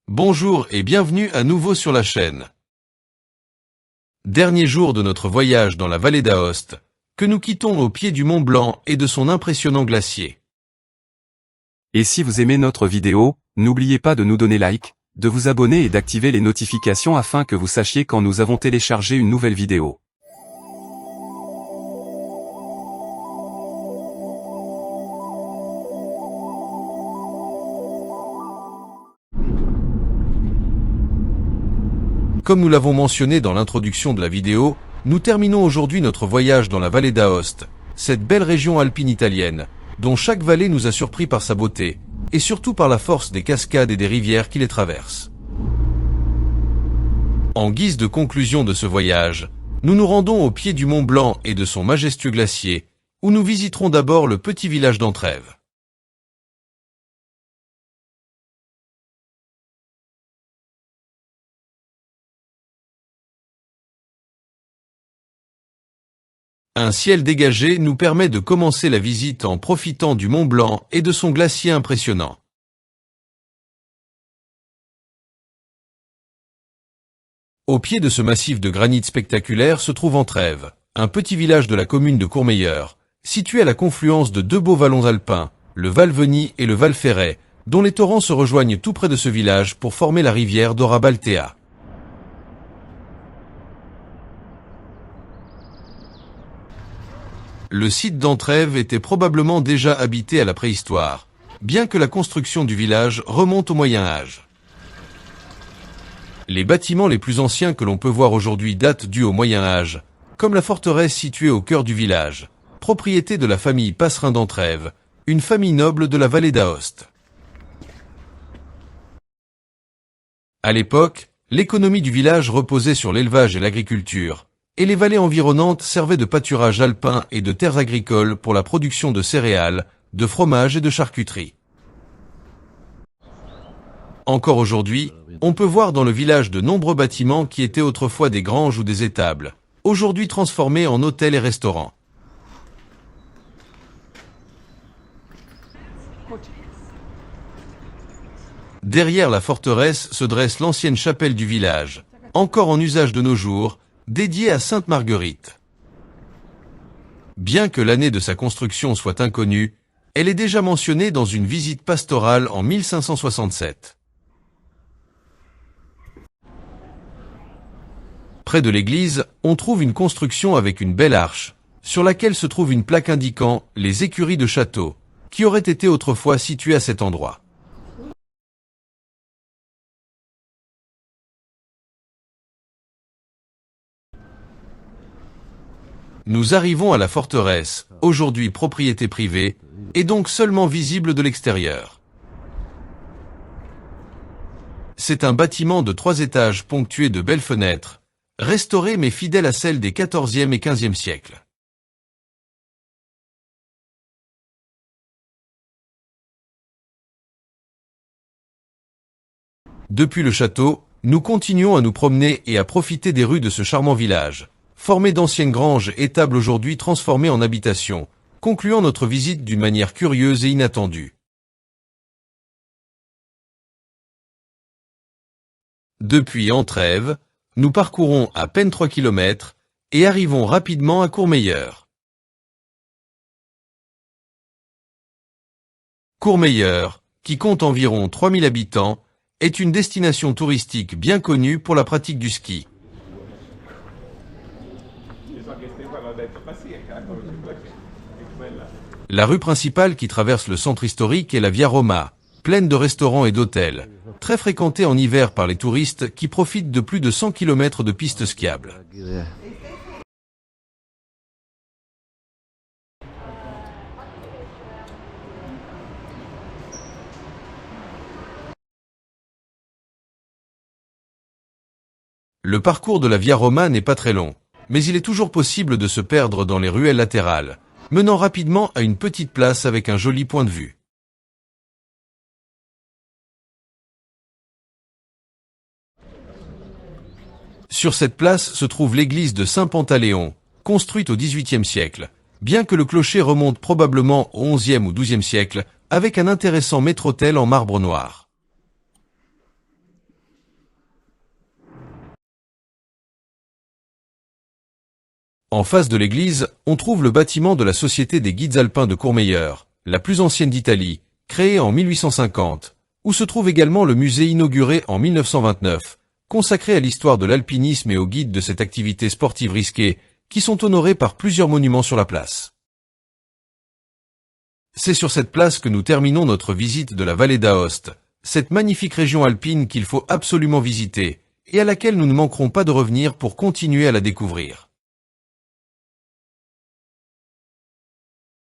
Bonjour et bienvenue à nouveau sur la chaîne. Dernier jour de notre voyage dans la vallée d'Aoste, que nous quittons au pied du Mont Blanc et de son impressionnant glacier. Et si vous aimez notre vidéo, n'oubliez pas de nous donner like, de vous abonner et d'activer les notifications afin que vous sachiez quand nous avons téléchargé une nouvelle vidéo. Comme nous l'avons mentionné dans l'introduction de la vidéo, nous terminons aujourd'hui notre voyage dans la vallée d'Aoste, cette belle région alpine italienne, dont chaque vallée nous a surpris par sa beauté, et surtout par la force des cascades et des rivières qui les traversent. En guise de conclusion de ce voyage, nous nous rendons au pied du Mont Blanc et de son majestueux glacier, où nous visiterons d'abord le petit village d'Entrèves. Un ciel dégagé nous permet de commencer la visite en profitant du Mont Blanc et de son glacier impressionnant. Au pied de ce massif de granit spectaculaire se trouve Entrèves, un petit village de la commune de Courmayeur, situé à la confluence de deux beaux vallons alpins, le Val Veny et le Val Ferret, dont les torrents se rejoignent tout près de ce village pour former la rivière Dora Baltea. Le site d'Entrèves était probablement déjà habité à la préhistoire, bien que la construction du village remonte au Moyen Âge. Les bâtiments les plus anciens que l'on peut voir aujourd'hui datent du Moyen Âge, comme la forteresse située au cœur du village, propriété de la famille Passerin d'Entrèves, une famille noble de la vallée d'Aoste. À l'époque, l'économie du village reposait sur l'élevage et l'agriculture, et les vallées environnantes servaient de pâturage alpin et de terres agricoles pour la production de céréales, de fromage et de charcuterie. Encore aujourd'hui, on peut voir dans le village de nombreux bâtiments qui étaient autrefois des granges ou des étables, aujourd'hui transformés en hôtels et restaurants. Derrière la forteresse se dresse l'ancienne chapelle du village, encore en usage de nos jours, dédiée à Sainte Marguerite. Bien que l'année de sa construction soit inconnue, elle est déjà mentionnée dans une visite pastorale en 1567. Près de l'église, on trouve une construction avec une belle arche, sur laquelle se trouve une plaque indiquant les écuries de château, qui auraient été autrefois situées à cet endroit. Nous arrivons à la forteresse, aujourd'hui propriété privée, et donc seulement visible de l'extérieur. C'est un bâtiment de 3 étages ponctué de belles fenêtres, restauré mais fidèle à celles des XIVe et XVe siècles. Depuis le château, nous continuons à nous promener et à profiter des rues de ce charmant village, formé d'anciennes granges et étables aujourd'hui transformées en habitations, concluant notre visite d'une manière curieuse et inattendue. Depuis Entrèves, nous parcourons à peine 3 km et arrivons rapidement à Courmayeur. Courmayeur, qui compte environ 3000 habitants, est une destination touristique bien connue pour la pratique du ski. La rue principale qui traverse le centre historique est la Via Roma, pleine de restaurants et d'hôtels, très fréquentée en hiver par les touristes qui profitent de plus de 100 km de pistes skiables. Le parcours de la Via Roma n'est pas très long, mais il est toujours possible de se perdre dans les ruelles latérales, menant rapidement à une petite place avec un joli point de vue. Sur cette place se trouve l'église de Saint-Pantaléon, construite au XVIIIe siècle, bien que le clocher remonte probablement au XIe ou XIIe siècle, avec un intéressant maître-autel en marbre noir. En face de l'église, on trouve le bâtiment de la Société des guides alpins de Courmayeur, la plus ancienne d'Italie, créée en 1850, où se trouve également le musée inauguré en 1929, consacré à l'histoire de l'alpinisme et aux guides de cette activité sportive risquée, qui sont honorés par plusieurs monuments sur la place. C'est sur cette place que nous terminons notre visite de la vallée d'Aoste, cette magnifique région alpine qu'il faut absolument visiter, et à laquelle nous ne manquerons pas de revenir pour continuer à la découvrir.